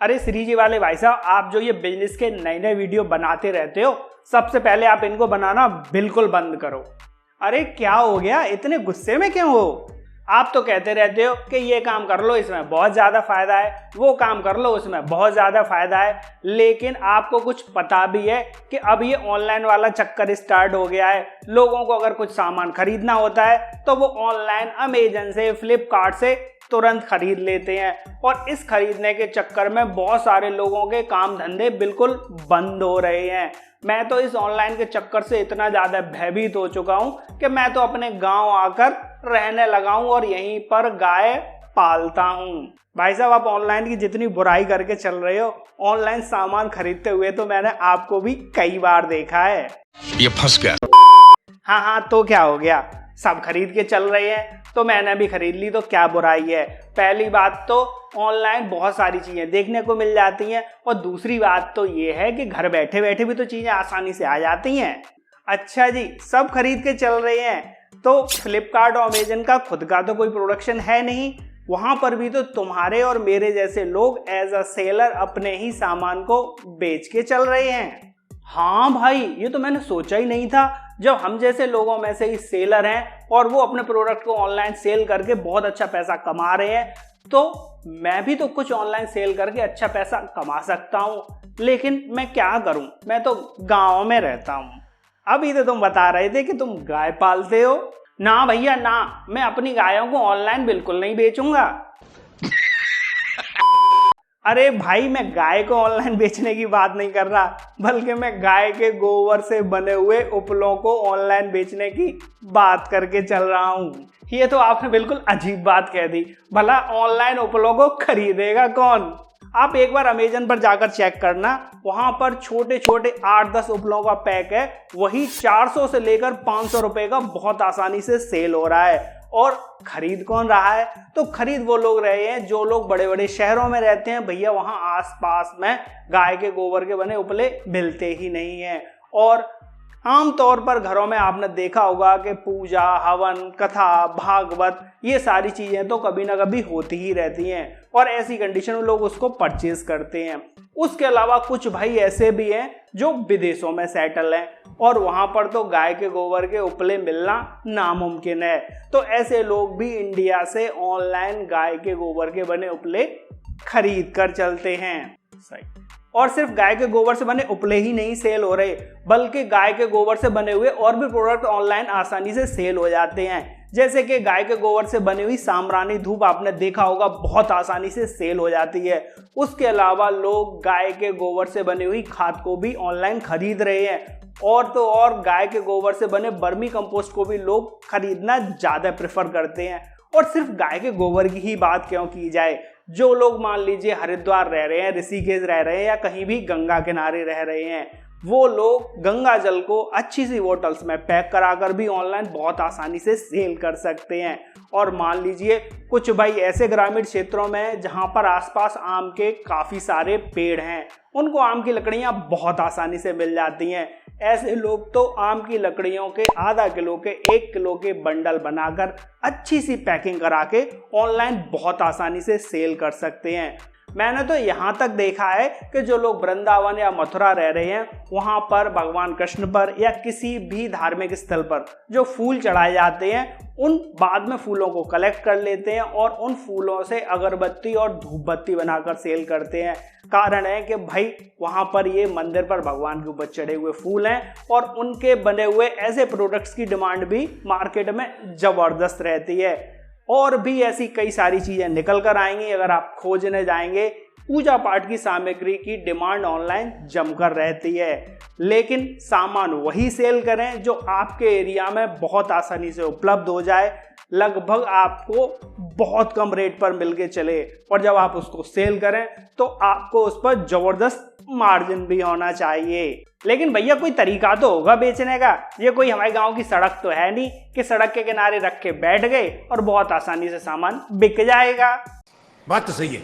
अरे श्री जी वाले भाई साहब, आप जो ये बिजनेस के नए नए वीडियो बनाते रहते हो, सबसे पहले आप इनको बनाना बिल्कुल बंद करो। अरे क्या हो गया, इतने गुस्से में क्यों हो? आप तो कहते रहते हो कि ये काम कर लो इसमें बहुत ज़्यादा फायदा है, वो काम कर लो उसमें बहुत ज़्यादा फायदा है, लेकिन आपको कुछ पता भी है कि अब ये ऑनलाइन वाला चक्कर स्टार्ट हो गया है। लोगों को अगर कुछ सामान खरीदना होता है तो वो ऑनलाइन अमेजन से, फ्लिपकार्ट से तुरंत खरीद लेते हैं और इस खरीदने के चक्कर में बहुत सारे लोगों के काम धंधे बिल्कुल बंद हो रहे हैं। मैं तो इस ऑनलाइन के चक्कर से इतना ज़्यादा भयभीत हो चुका हूँ कि मैं तो अपने गांव आकर रहने लगा हूँ और यहीं पर गाय पालता हूँ। भाई साहब, आप ऑनलाइन की जितनी बुराई करके चल रहे हो, ऑनलाइन सामान खरीदते हुए तो मैंने आपको भी कई बार देखा है। ये फंस गया। हाँ, तो क्या हो गया, सब खरीद के चल रहे हैं तो मैंने भी खरीद ली, तो क्या बुराई है। पहली बात तो ऑनलाइन बहुत सारी चीज़ें देखने को मिल जाती हैं और दूसरी बात तो ये है कि घर बैठे बैठे भी तो चीज़ें आसानी से आ जाती हैं। अच्छा जी, सब खरीद के चल रहे हैं तो फ्लिपकार्ट और अमेजन का खुद का तो कोई प्रोडक्शन है नहीं, वहाँ पर भी तो तुम्हारे और मेरे जैसे लोग एज अ सेलर अपने ही सामान को बेच के चल रहे हैं। हाँ भाई, ये तो मैंने सोचा ही नहीं था। जब हम जैसे लोगों में से ही सेलर हैं और वो अपने प्रोडक्ट को ऑनलाइन सेल करके बहुत अच्छा पैसा कमा रहे हैं, तो मैं भी तो कुछ ऑनलाइन सेल करके अच्छा पैसा कमा सकता हूँ। लेकिन मैं क्या करूँ, मैं तो गाँव में रहता हूँ। अभी तो तुम बता रहे थे कि तुम गाय पालते हो। ना भैया ना, मैं अपनी गायों को ऑनलाइन बिल्कुल नहीं बेचूंगा। अरे भाई, मैं गाय को ऑनलाइन बेचने की बात नहीं कर रहा, बल्कि मैं गाय के गोबर से बने हुए उपलों को ऑनलाइन बेचने की बात करके चल रहा हूँ। ये तो आपने बिल्कुल अजीब बात कह दी। भला ऑनलाइन उपलों को खरीदेगा कौन? आप एक बार अमेजन पर जाकर चेक करना, वहां पर छोटे छोटे 8-10 उपलों का पैक है, वही 400 से लेकर 500 रुपए का बहुत आसानी से सेल हो रहा है। और खरीद कौन रहा है? तो खरीद वो लोग रहे हैं जो लोग बड़े बड़े शहरों में रहते हैं। भैया, वहां आसपास में गाय के गोबर के बने उपले मिलते ही नहीं हैं। और आमतौर पर घरों में आपने देखा होगा कि पूजा, हवन, कथा, भागवत, ये सारी चीजें तो कभी ना कभी होती ही रहती हैं और ऐसी कंडीशन में लोग उसको परचेज करते हैं। उसके अलावा कुछ भाई ऐसे भी हैं जो विदेशों में सेटल हैं और वहां पर तो गाय के गोबर के उपले मिलना नामुमकिन है। तो ऐसे लोग भी इंडिया से ऑनलाइन गाय के गोबर के बने उपले खरीद कर चलते हैं। सही। और सिर्फ गाय के गोबर से बने उपले ही नहीं सेल हो रहे, बल्कि गाय के गोबर से बने हुए और भी प्रोडक्ट ऑनलाइन आसानी से सेल हो जाते हैं। जैसे कि गाय के गोबर से बनी हुई साम्रानी धूप आपने देखा होगा, बहुत आसानी से सेल हो जाती है। उसके अलावा लोग गाय के गोबर से बनी हुई खाद को भी ऑनलाइन खरीद रहे हैं और तो और गाय के गोबर से बने वर्मी कंपोस्ट को भी लोग खरीदना ज़्यादा प्रेफर करते हैं। और सिर्फ गाय के गोबर की ही बात क्यों की जाए, जो लोग मान लीजिए हरिद्वार रह रहे हैं, ऋषिकेश रह रहे हैं या कहीं भी गंगा किनारे रह रहे हैं, वो लोग गंगा जल को अच्छी सी बोतल्स में पैक कराकर भी ऑनलाइन बहुत आसानी से सेल कर सकते हैं। और मान लीजिए कुछ भाई ऐसे ग्रामीण क्षेत्रों में जहां पर आसपास आम के काफ़ी सारे पेड़ हैं, उनको आम की लकड़ियां बहुत आसानी से मिल जाती हैं। ऐसे लोग तो आम की लकड़ियों के आधा किलो के 1 किलो के बंडल बनाकर अच्छी सी पैकिंग करा के ऑनलाइन बहुत आसानी से सेल कर सकते हैं। मैंने तो यहाँ तक देखा है कि जो लोग वृंदावन या मथुरा रह रहे हैं, वहाँ पर भगवान कृष्ण पर या किसी भी धार्मिक स्थल पर जो फूल चढ़ाए जाते हैं, उन बाद में फूलों को कलेक्ट कर लेते हैं और उन फूलों से अगरबत्ती और धूप बत्ती बनाकर सेल करते हैं। कारण है कि भाई वहाँ पर ये मंदिर पर भगवान के ऊपर चढ़े हुए फूल हैं और उनके बने हुए ऐसे प्रोडक्ट्स की डिमांड भी मार्केट में ज़बरदस्त रहती है। और भी ऐसी कई सारी चीज़ें निकल कर आएंगी। अगर आप खोजने जाएंगे, पूजा पाठ की सामग्री की डिमांड ऑनलाइन जमकर रहती है, लेकिन सामान वही सेल करें जो आपके एरिया में बहुत आसानी से उपलब्ध हो जाए, लगभग आपको बहुत कम रेट पर मिल के चले, और जब आप उसको सेल करें तो आपको उस पर ज़बरदस्त मार्जिन भी होना चाहिए। लेकिन भैया कोई तरीका तो होगा बेचने का। ये कोई हमारे गांव की सड़क तो है नहीं कि सड़क के किनारे रख के बैठ गए और बहुत आसानी से सामान बिक जाएगा। बात तो सही है।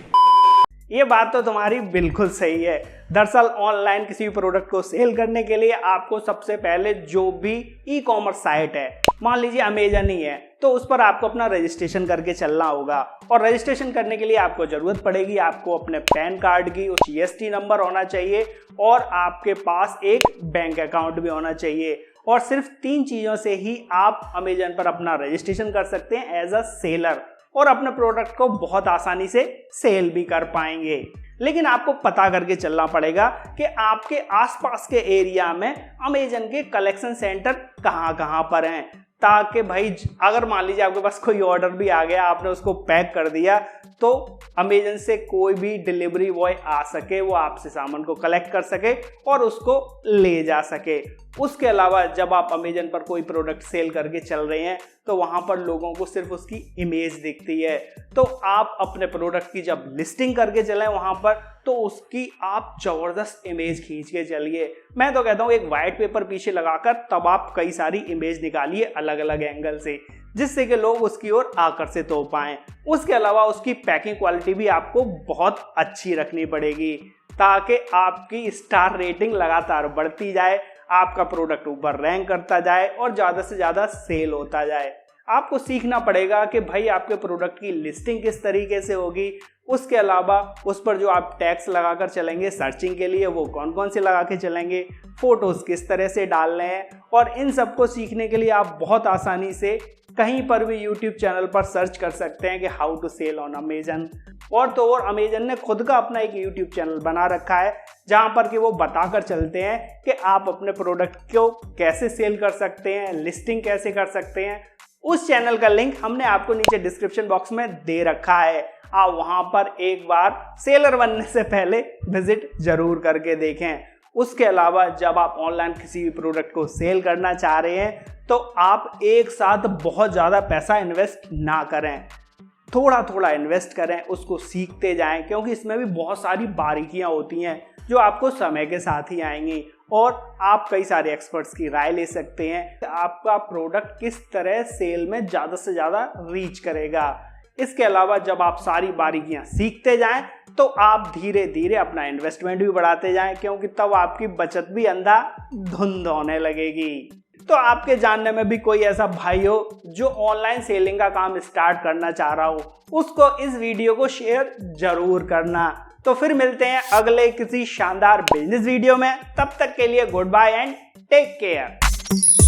ये बात तो तुम्हारी बिल्कुल सही है। दरअसल ऑनलाइन किसी भी प्रोडक्ट को सेल करने के लिए आपको सबसे पहले जो भी ई कॉमर्स साइट है मान लीजिए अमेजन ही है, तो उस पर आपको अपना रजिस्ट्रेशन करके चलना होगा। और रजिस्ट्रेशन करने के लिए आपको जरूरत पड़ेगी आपको अपने पैन कार्ड की, उस जीएसटी नंबर होना चाहिए और आपके पास एक बैंक अकाउंट भी होना चाहिए। और सिर्फ 3 चीजों से ही आप अमेजन पर अपना रजिस्ट्रेशन कर सकते हैं एज अ सेलर और अपने प्रोडक्ट को बहुत आसानी से सेल भी कर पाएंगे। लेकिन आपको पता करके चलना पड़ेगा कि आपके आसपास के एरिया में अमेजन के कलेक्शन सेंटर कहाँ पर हैं, ताकि भाई अगर मान लीजिए आपके पास कोई ऑर्डर भी आ गया, आपने उसको पैक कर दिया, तो अमेजन से कोई भी डिलीवरी बॉय आ सके, वो आपसे सामान को कलेक्ट कर सके और उसको ले जा सके। उसके अलावा जब आप अमेजन पर कोई प्रोडक्ट सेल करके चल रहे हैं तो वहां पर लोगों को सिर्फ उसकी इमेज दिखती है, तो आप अपने प्रोडक्ट की जब लिस्टिंग करके चलें वहां पर, तो उसकी आप जबरदस्त इमेज खींच के चलिए। मैं तो कहता हूं एक व्हाइट पेपर पीछे लगाकर तब आप कई सारी इमेज निकालिए अलग अलग एंगल से, जिससे कि लोग उसकी ओर आकर्षित हो पाएं। उसके अलावा उसकी पैकिंग क्वालिटी भी आपको बहुत अच्छी रखनी पड़ेगी, ताकि आपकी स्टार रेटिंग लगातार बढ़ती जाए, आपका प्रोडक्ट ऊपर रैंक करता जाए और ज़्यादा से ज़्यादा सेल होता जाए। आपको सीखना पड़ेगा कि भाई आपके प्रोडक्ट की लिस्टिंग किस तरीके से होगी। उसके अलावा उस पर जो आप टैग्स लगाकर चलेंगे सर्चिंग के लिए, वो कौन कौन से लगा के चलेंगे, फोटोज़ किस तरह से डालने हैं, और इन सबको सीखने के लिए आप बहुत आसानी से कहीं पर भी YouTube चैनल पर सर्च कर सकते हैं कि how to sell on Amazon. और तो और अमेजन ने खुद का अपना एक YouTube चैनल बना रखा है जहां पर कि वो बताकर चलते हैं कि आप अपने प्रोडक्ट को कैसे सेल कर सकते हैं, लिस्टिंग कैसे कर सकते हैं। उस चैनल का लिंक हमने आपको नीचे डिस्क्रिप्शन बॉक्स में दे रखा है, आप वहां पर एक बार सेलर बनने से पहले विजिट जरूर करके देखें। उसके अलावा जब आप ऑनलाइन किसी भी प्रोडक्ट को सेल करना चाह रहे हैं तो आप एक साथ बहुत ज़्यादा पैसा इन्वेस्ट ना करें, थोड़ा थोड़ा इन्वेस्ट करें, उसको सीखते जाएं, क्योंकि इसमें भी बहुत सारी बारीकियां होती हैं जो आपको समय के साथ ही आएंगी और आप कई सारे एक्सपर्ट्स की राय ले सकते हैं आपका प्रोडक्ट किस तरह सेल में ज़्यादा से ज़्यादा रीच करेगा। इसके अलावा जब आप सारी बारीकियां सीखते जाएं तो आप धीरे धीरे अपना इन्वेस्टमेंट भी बढ़ाते जाएं, क्योंकि तब आपकी बचत भी अंधा धुंध होने लगेगी। तो आपके जानने में भी कोई ऐसा भाई हो जो ऑनलाइन सेलिंग का काम स्टार्ट करना चाह रहा हो, उसको इस वीडियो को शेयर जरूर करना। तो फिर मिलते हैं अगले किसी शानदार बिजनेस वीडियो में, तब तक के लिए goodbye and take care.